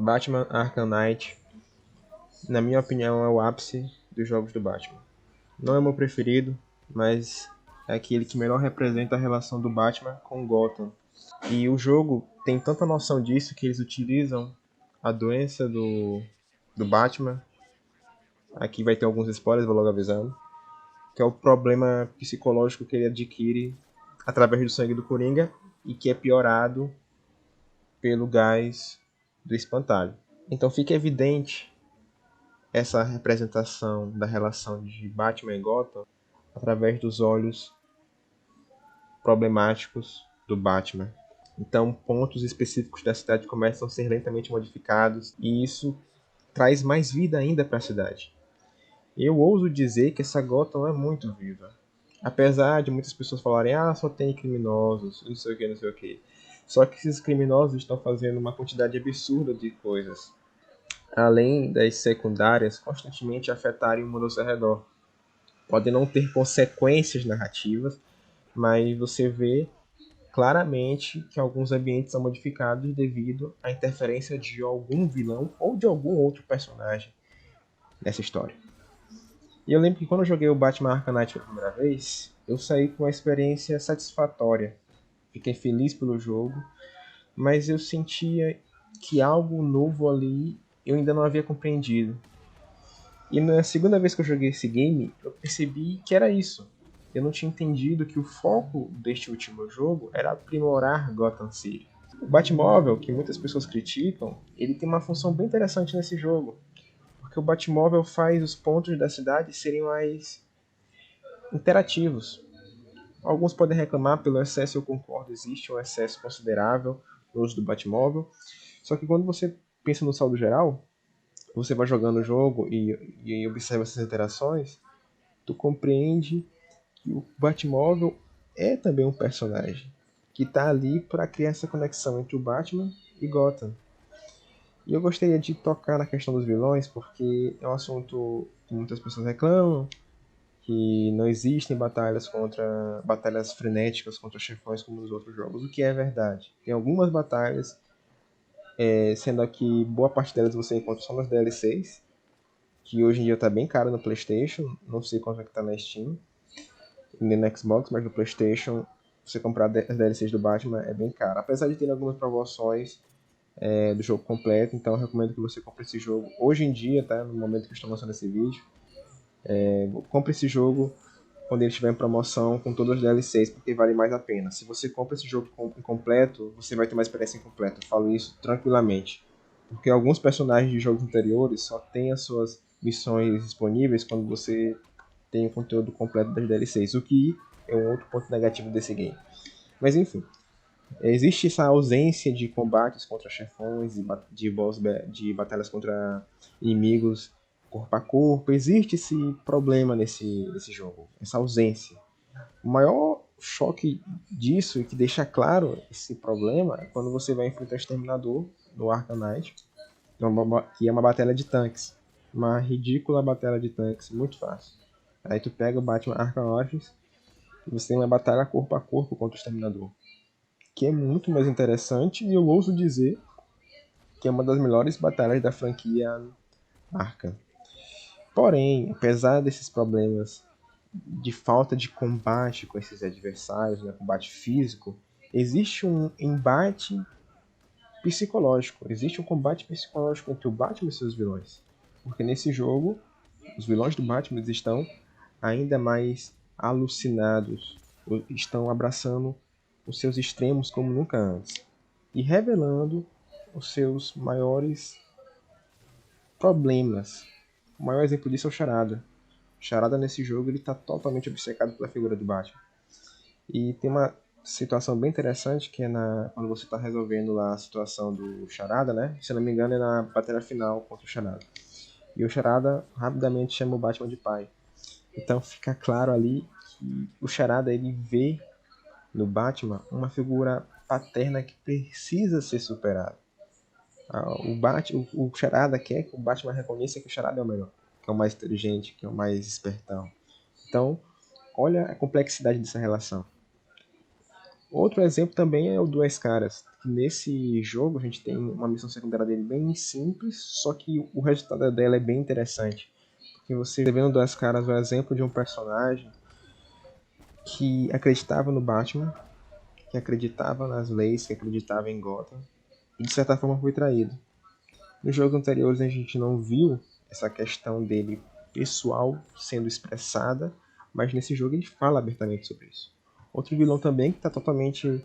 Batman Arkham Knight, na minha opinião, é o ápice dos jogos do Batman. Não é o meu preferido, mas é aquele que melhor representa a relação do Batman com Gotham. E o jogo tem tanta noção disso que eles utilizam a doença do Batman. Aqui vai ter alguns spoilers, vou logo avisando. Que é o problema psicológico que ele adquire através do sangue do Coringa e que é piorado pelo gás do espantalho. Então fica evidente essa representação da relação de Batman e Gotham através dos olhos problemáticos do Batman. Então, pontos específicos da cidade começam a ser lentamente modificados e isso traz mais vida ainda para a cidade. Eu ouso dizer que essa Gotham é muito viva. Apesar de muitas pessoas falarem, só tem criminosos, não sei o que, não sei o que. Só que esses criminosos estão fazendo uma quantidade absurda de coisas, além das secundárias constantemente afetarem o mundo ao seu redor. Podem não ter consequências narrativas, mas você vê claramente que alguns ambientes são modificados devido à interferência de algum vilão ou de algum outro personagem nessa história. E eu lembro que quando eu joguei o Batman Arkham Knight pela primeira vez, eu saí com uma experiência satisfatória. Fiquei feliz pelo jogo, mas eu sentia que algo novo ali eu ainda não havia compreendido. E na segunda vez que eu joguei esse game, eu percebi que era isso. Eu não tinha entendido que o foco deste último jogo era aprimorar Gotham City. O Batmóvel, que muitas pessoas criticam, ele tem uma função bem interessante nesse jogo, porque o Batmóvel faz os pontos da cidade serem mais interativos. Alguns podem reclamar pelo excesso, eu concordo, existe um excesso considerável no uso do Batmóvel. Só que quando você pensa no saldo geral, você vai jogando o jogo e observa essas interações, tu compreende que o Batmóvel é também um personagem que está ali para criar essa conexão entre o Batman e Gotham. E eu gostaria de tocar na questão dos vilões, porque é um assunto que muitas pessoas reclamam, que não existem batalhas frenéticas contra chefões como nos outros jogos, o que é verdade. Tem algumas batalhas, sendo que boa parte delas você encontra só nas DLCs, que hoje em dia está bem caro no PlayStation, não sei quanto é que está na Steam, nem no Xbox, mas no PlayStation você comprar as DLCs do Batman é bem caro. Apesar de ter algumas promoções do jogo completo, então eu recomendo que você compre esse jogo hoje em dia, tá? No momento que eu estou lançando esse vídeo. Compre esse jogo quando ele estiver em promoção com todas as DLCs, porque vale mais a pena. Se você compra esse jogo incompleto, você vai ter uma experiência incompleta. Eu falo isso tranquilamente. Porque alguns personagens de jogos anteriores só têm as suas missões disponíveis quando você tem o conteúdo completo das DLCs, o que é um outro ponto negativo desse game. Mas enfim, existe essa ausência de combates contra chefões, de batalhas contra inimigos corpo a corpo. Existe esse problema nesse jogo, essa ausência. O maior choque disso e que deixa claro esse problema é quando você vai enfrentar o Exterminador no Arkham Knight, que é uma batalha de tanques. Uma ridícula batalha de tanques, muito fácil. Aí tu pega o Batman Arkham Origins e você tem uma batalha corpo a corpo contra o Exterminador, que é muito mais interessante e eu ouso dizer que é uma das melhores batalhas da franquia Arkham. Porém, apesar desses problemas de falta de combate com esses adversários, né, combate físico, existe um embate psicológico, existe um combate psicológico entre o Batman e seus vilões. Porque nesse jogo, os vilões do Batman estão ainda mais alucinados, estão abraçando os seus extremos como nunca antes e revelando os seus maiores problemas. O maior exemplo disso é o Charada. O Charada nesse jogo ele está totalmente obcecado pela figura do Batman. E tem uma situação bem interessante que é quando você está resolvendo lá a situação do Charada, né? Se eu não me engano é na batalha final contra o Charada. E o Charada rapidamente chama o Batman de pai. Então fica claro ali que o Charada ele vê no Batman uma figura paterna que precisa ser superada. O Charada quer que o Batman reconheça que o Charada é o melhor, que é o mais inteligente, que é o mais espertão. Então, olha a complexidade dessa relação. Outro exemplo também é o Duas Caras. Nesse jogo a gente tem uma missão secundária dele bem simples, só que o resultado dela é bem interessante. Porque você vê no Duas Caras o exemplo de um personagem que acreditava no Batman, que acreditava nas leis, que acreditava em Gotham, e de certa forma foi traído. Nos jogos anteriores a gente não viu essa questão dele pessoal sendo expressada, mas nesse jogo ele fala abertamente sobre isso. Outro vilão também que está totalmente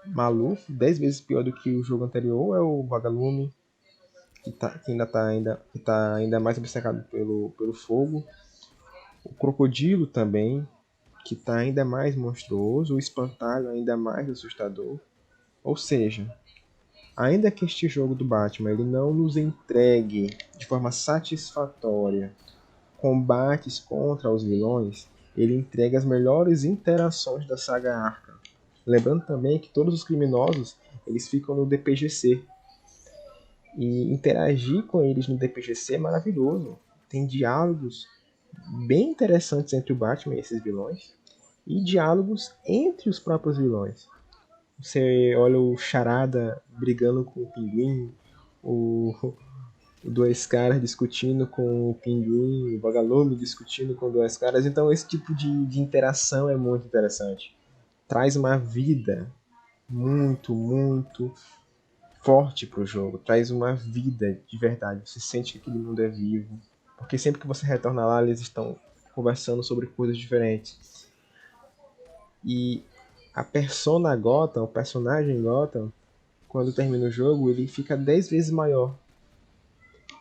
maluco, 10 vezes pior do que o jogo anterior, é o Vagalume, que tá ainda mais obcecado pelo fogo. O Crocodilo também, que está ainda mais monstruoso. O Espantalho ainda mais assustador. Ou seja, ainda que este jogo do Batman ele não nos entregue de forma satisfatória combates contra os vilões, ele entrega as melhores interações da saga Arkham. Lembrando também que todos os criminosos eles ficam no DPGC. E interagir com eles no DPGC é maravilhoso. Tem diálogos bem interessantes entre o Batman e esses vilões. E diálogos entre os próprios vilões. Você olha o Charada brigando com o Pinguim, o Dois Caras discutindo com o Pinguim, o Vagalume discutindo com Dois Caras. Então esse tipo de interação é muito interessante. Traz uma vida muito forte pro jogo. Traz uma vida de verdade. Você sente que aquele mundo é vivo. Porque sempre que você retorna lá, eles estão conversando sobre coisas diferentes. E a persona Gotham, o personagem Gotham, quando termina o jogo, ele fica 10 vezes maior.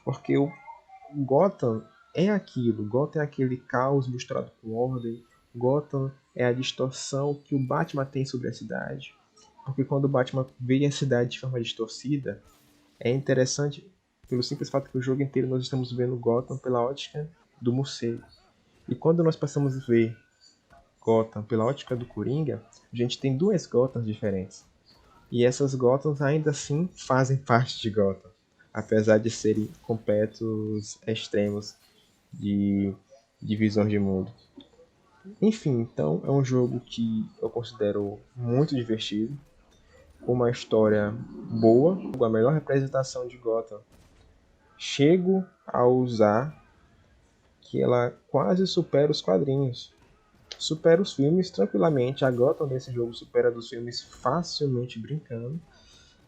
Porque o Gotham é aquilo. Gotham é aquele caos misturado com ordem. Gotham é a distorção que o Batman tem sobre a cidade. Porque quando o Batman vê a cidade de forma distorcida, é interessante pelo simples fato que o jogo inteiro nós estamos vendo Gotham pela ótica do morcego. E quando nós passamos a ver Gotham pela ótica do Coringa, a gente tem duas Gothams diferentes. E essas Gothams ainda assim fazem parte de Gotham, apesar de serem completos extremos de visões de mundo. Enfim, então é um jogo que eu considero muito divertido, com uma história boa, com a melhor representação de Gotham. Chego a usar que ela quase supera os quadrinhos. Supera os filmes tranquilamente. A Gotham desse jogo supera dos filmes facilmente brincando.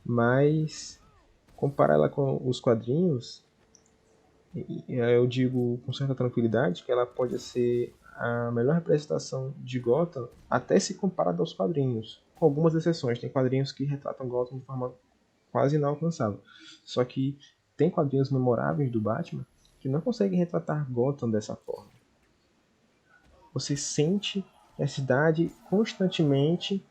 Mas comparar ela com os quadrinhos, eu digo com certa tranquilidade que ela pode ser a melhor representação de Gotham até se comparada aos quadrinhos. Com algumas exceções. Tem quadrinhos que retratam Gotham de forma quase inalcançável. Só que tem quadrinhos memoráveis do Batman que não conseguem retratar Gotham dessa forma. Você sente que a cidade constantemente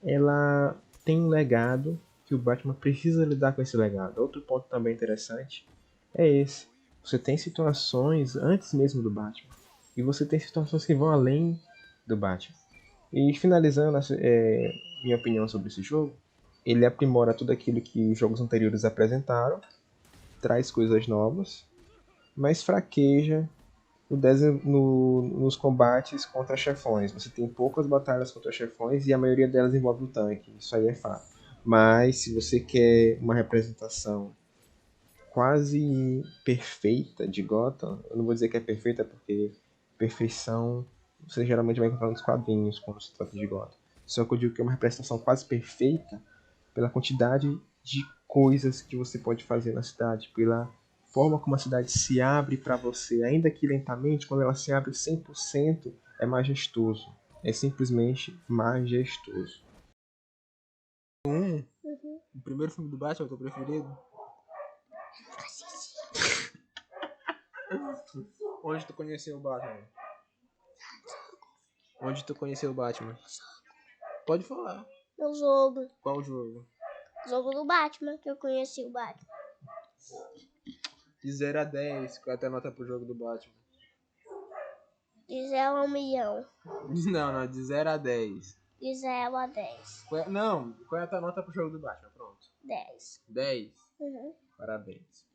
ela tem um legado que o Batman precisa lidar com esse legado. Outro ponto também interessante é esse. Você tem situações antes mesmo do Batman. E você tem situações que vão além do Batman. E finalizando minha opinião sobre esse jogo, ele aprimora tudo aquilo que os jogos anteriores apresentaram, traz coisas novas, mas fraqueja nos combates contra chefões. Você tem poucas batalhas contra chefões e a maioria delas envolve o tanque. Isso aí é fato. Mas se você quer uma representação quase perfeita de Gotham, eu não vou dizer que é perfeita porque perfeição você geralmente vai encontrar nos quadrinhos quando se trata de Gotham. Só que eu digo que é uma representação quase perfeita pela quantidade de coisas que você pode fazer na cidade, pela forma como a cidade se abre para você, ainda que lentamente, quando ela se abre 100%, é majestoso. É simplesmente majestoso. O primeiro filme do Batman é o teu preferido? Onde tu conheceu o Batman? Onde tu conheceu o Batman? Pode falar. No jogo. Qual jogo? Jogo do Batman, que eu conheci o Batman. De 0 a 10, qual é a tua nota pro jogo do Batman? De 0 a 1 milhão. Não, de 0 a 10. De 0 a 10. Qual é a tua nota pro jogo do Batman? Pronto. 10. 10. Uhum. Parabéns.